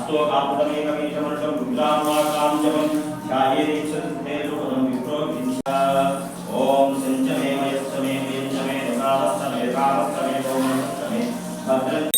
अस्तोकापुतमेकमेकमर्षं रुद्रामाकां जपं ध्यायेदीक्षतेरुपदं विप्रोभिञ्च ॐ सञ्चमे मयस्तमे प्रियञ्चमे नकावस्तमे कावस्तमे भौमस्तमे भद्रं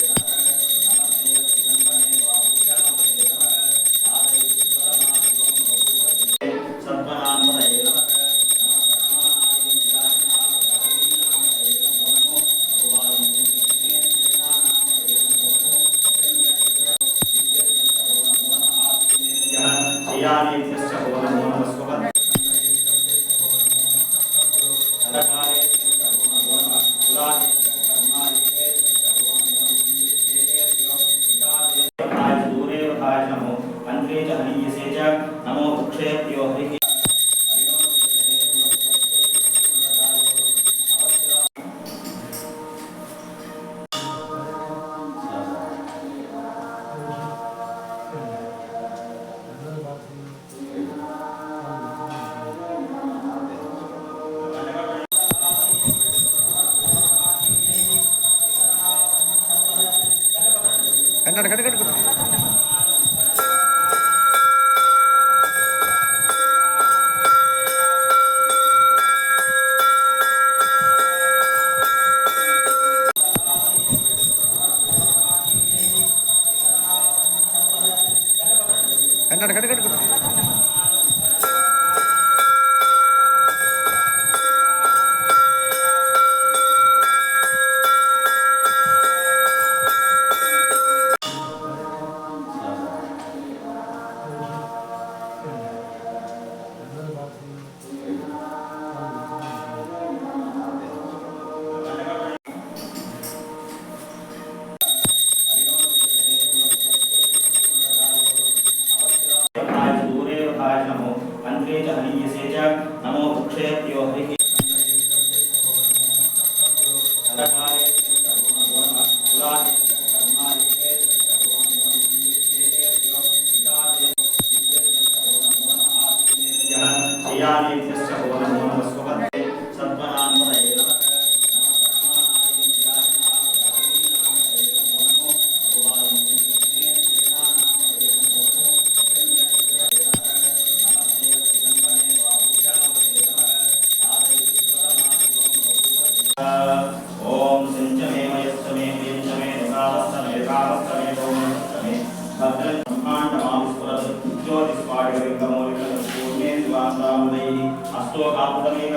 नमो वृक्षेभ्यो हरिः नमो वृक्षेभ्यो हरिः ओम संचमे मयस्तमे प्रियञ्चमे नकावस्तमे कावस्तमे भौमस्तमे भद्रं ब्रह्माण्डमाविस्फुरत् ज्योतिष्पाटिकलिङ्गमौलिकपूर्णे द्वासामुदैः अस्तोकापुतमे